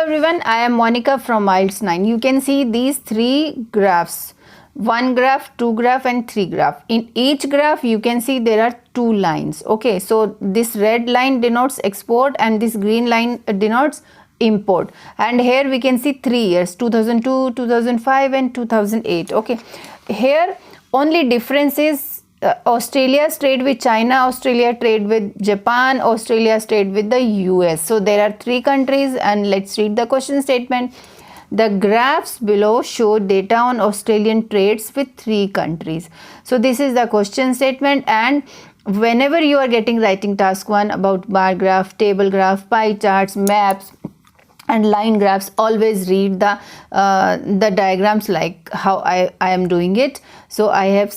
everyone, I am Monica from IELTS 9. You can see these three graphs, one graph, two graph and three graph. In each graph you can see there are two lines. Okay, so this red line denotes export and this green line denotes import, and here we can see 3 years, 2002, 2005 and 2008. Okay, here only difference is Australia's trade with China, Australia trade with Japan, Australia's trade with the US. So there are three countries, and let's read the question statement. The graphs below show data on Australian trades with three countries. So this is the question statement, and whenever you are getting writing task 1 about bar graph, table graph, pie charts, maps and line graphs, always read the diagrams like how I am doing it. So I have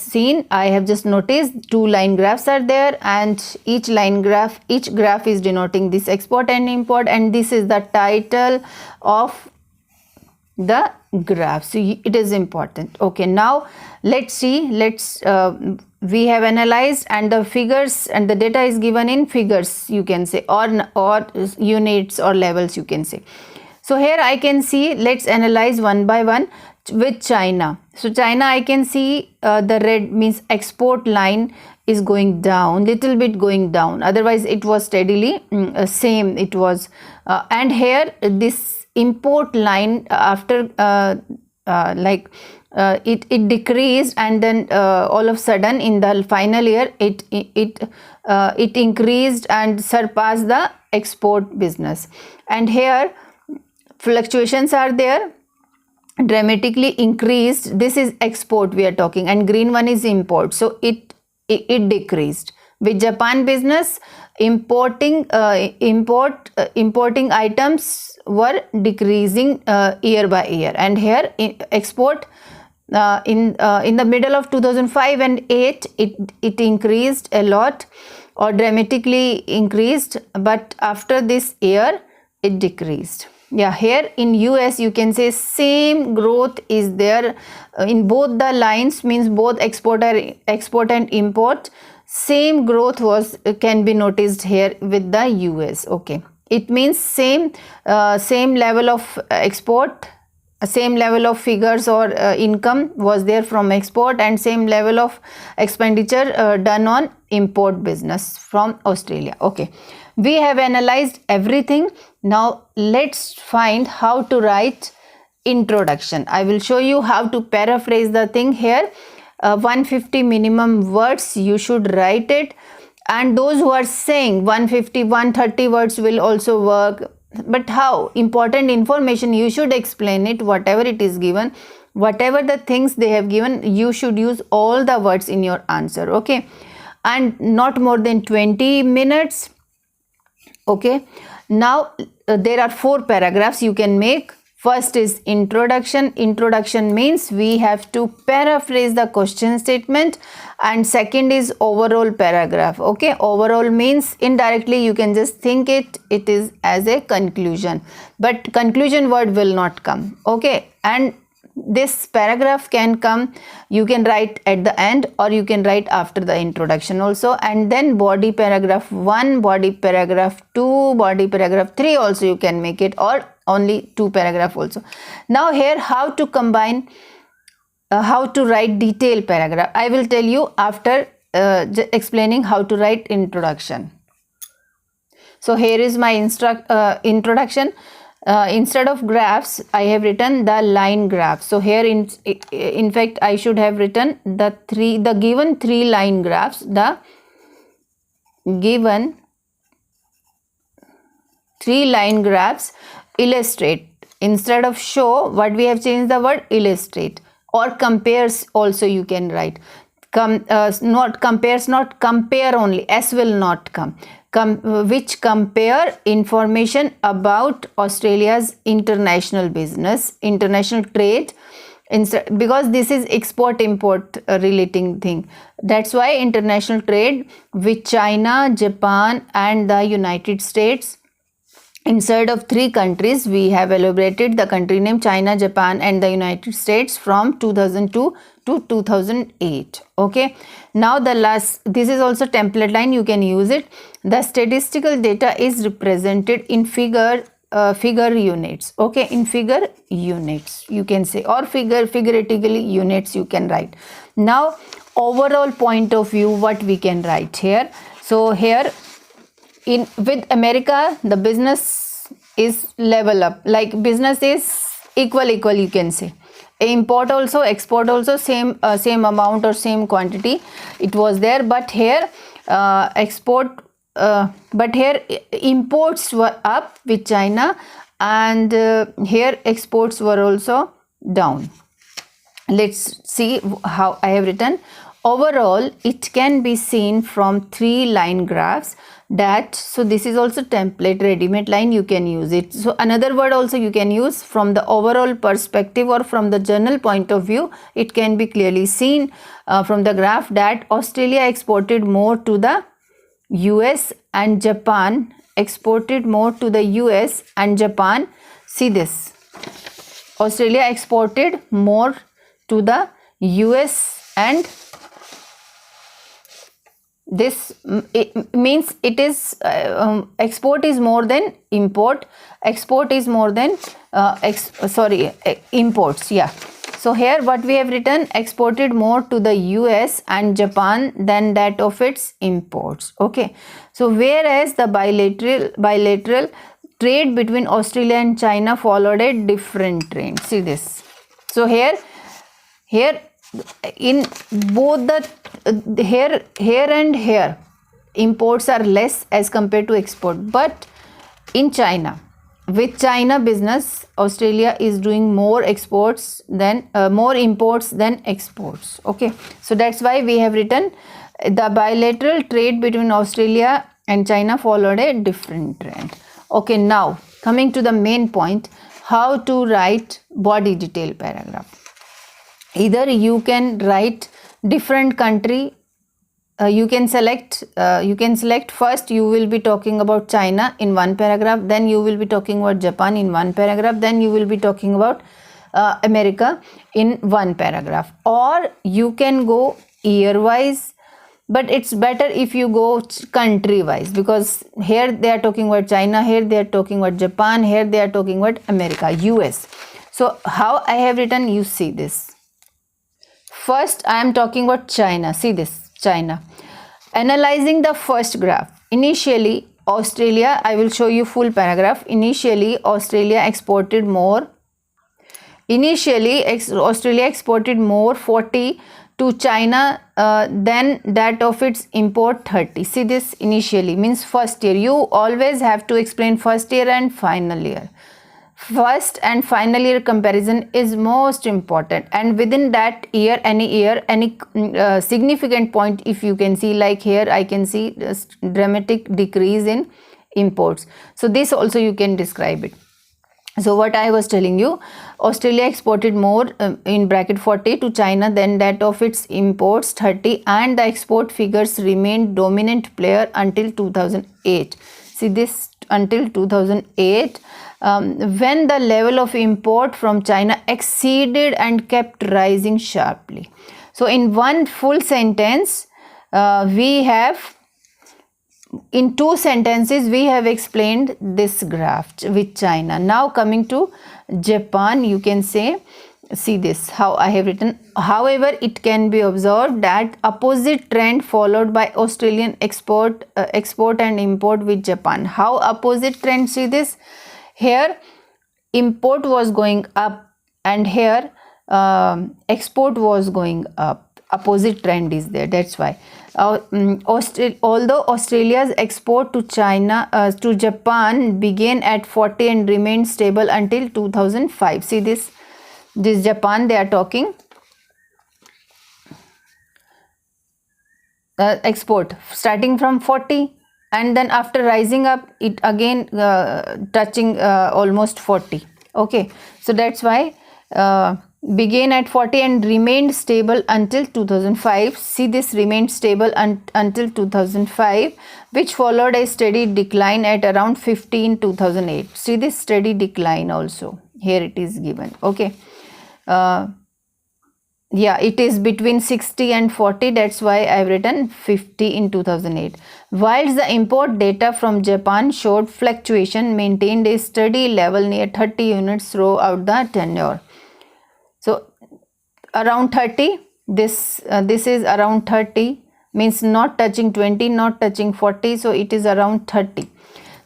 just noticed two line graphs are there, and each graph is denoting this export and import, and this is the title of the graph. So it is important. Okay, now let's see. We have analyzed, and the figures and the data is given in figures, you can say, or units or levels, you can say. So here I can see, let's analyze one by one with China. So China, I can see the red means export line is going down, little bit going down, otherwise it was steadily same it was, and here this import line after it decreased, and then all of a sudden in the final year it increased and surpassed the export business, and here fluctuations are there, dramatically increased. This is export we are talking, and green one is import, so it decreased. With Japan business, importing items were decreasing year by year, and here export in the middle of 2005 and 8 it increased a lot or dramatically increased, but after this year it decreased. Yeah, here in US you can say same growth is there in both the lines, means both export and import, same growth can be noticed here with the US. Okay, it means same level of export, same level of figures or income was there from export, and same level of expenditure done on import business from Australia. Okay, we have analyzed everything. Now let's find how to write introduction. I will show you how to paraphrase the thing here. 150 minimum words you should write it, and those who are saying 150 130 words will also work, but how important information you should explain it, whatever it is given, whatever the things they have given, you should use all the words in your answer. Okay, and not more than 20 minutes. Okay, now there are 4 paragraphs you can make. First is introduction. Introduction means we have to paraphrase the question statement, and second is overall paragraph. Okay, overall means indirectly you can just think it is as a conclusion, but conclusion word will not come. Okay, and this paragraph can come, you can write at the end or you can write after the introduction also, and then body paragraph 1, body paragraph 2, body paragraph 3 also you can make it, or only 2 paragraph also. Now here how to combine, how to write detailed paragraph, I will tell you after explaining how to write introduction. So here is my introduction. Instead of graphs I have written the line graph. So here in fact I should have written the given 3 line graphs. The given 3 line graphs illustrate, instead of show what we have changed the word illustrate, or compares also you can write. Not compares, not compare only, s will not come. Which compare information about Australia's international business, international trade, because this is export import relating thing. That's why international trade with China, Japan and the United States. Inside of 3 countries we have elaborated the country name China, Japan and the United States from 2002 to 2008. Okay, now this is also template line, you can use it. The statistical data is represented in figure figure units. Okay, in figure units you can say, or figuratively units you can write. Now overall point of view, what we can write here. So here in with America, the business is level up, like business is equal you can say. Import also, export also, same amount or same quantity it was there, but here but here imports were up with China, and here exports were also down. Let's see how I have written. Overall, it can be seen from 3 line graphs that, so this is also template ready-made line, you can use it. So another word also you can use, from the overall perspective or from the general point of view, it can be clearly seen from the graph that Australia exported more to the US and Japan exported more to the US and Japan. See this, Australia exported more to the US, and this it means it is export is more than import, export is more than imports. Yeah, so here what we have written, exported more to the US and Japan than that of its imports. Okay, so whereas the bilateral trade between Australia and China followed a different trend. See this, so here in both the here and here imports are less as compared to export, but in China, with China business, Australia is doing more exports than more imports than exports. Okay, so that's why we have written the bilateral trade between Australia and China followed a different trend. Okay, now coming to the main point, how to write body detail paragraph. Either you can write different country, you can select first you will be talking about China in one paragraph, then you will be talking about Japan in one paragraph, then you will be talking about America in one paragraph, or you can go year wise, but it's better if you go country wise, because here they are talking about China, here they are talking about Japan, here they are talking about America, US. So how I have written, you see this. First, I am talking about China. See this, China. Analyzing the first graph. Initially, Australia, I will show you full paragraph. Initially, Australia exported more. Australia exported more 40 to China than that of its import 30. See this, initially means first year. You always have to explain first year and final year. First and final year comparison is most important, and within that year, any significant point, if you can see, like here I can see this dramatic decrease in imports, so this also you can describe it. So what I was telling you, Australia exported more in bracket 40 to China than that of its imports 30, and the export figures remained dominant player until 2008. See this, until 2008, when the level of import from China exceeded and kept rising sharply. So in one full sentence, we have, in 2 sentences we have explained this graph with China. Now coming to Japan, you can say, see this, how I have written. However, it can be observed that opposite trend followed by Australian export and import with Japan. How opposite trend? See this, here import was going up and here export was going up. Opposite trend is there, that's why. Although Australia's export to to Japan began at 40 and remained stable until 2005. See this Japan they are talking. Export starting from 40 and then after rising up it again touching almost 40. Okay, so that's why began at 40 and remained stable until 2005. See this, remained stable until 2005, which followed a steady decline at around 50 in 2008. See this steady decline also, here it is given. Okay, Yeah, it is between 60 and 40. That's why I've written 50 in 2008. Whilst the import data from Japan showed fluctuation, maintained a steady level near 30 units throughout the tenure. So around 30, this is around 30, means not touching 20, not touching 40, so it is around 30.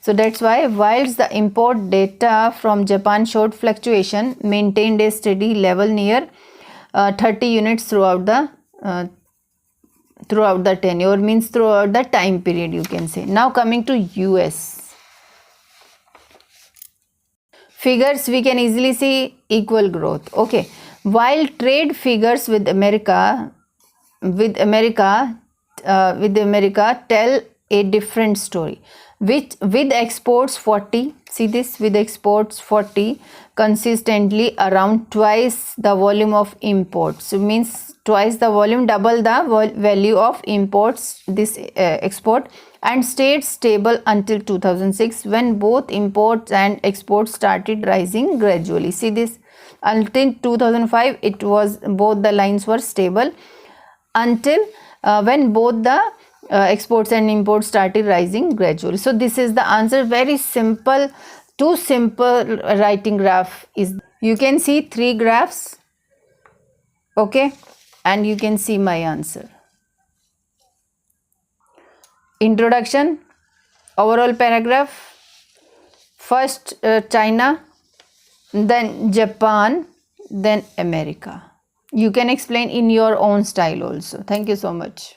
So that's why whilst the import data from Japan showed fluctuation, maintained a steady level near 30 units throughout the tenure, means throughout the time period, you can say. Now coming to US. Figures we can easily see equal growth. Okay, while trade figures with America tell a different story. With exports 40, see this, with exports 40, consistently around twice the volume of imports. So means twice the volume, double the value of imports, this export, and stayed stable until 2006, when both imports and exports started rising gradually. See this, until 2005 it was, both the lines were stable, until when both the exports and imports started rising gradually. So this is the answer. Very simple. Too simple writing graph is, you can see 3 graphs, okay, and you can see my answer. Introduction, overall paragraph, first China, then Japan, then America. You can explain in your own style also. Thank you so much.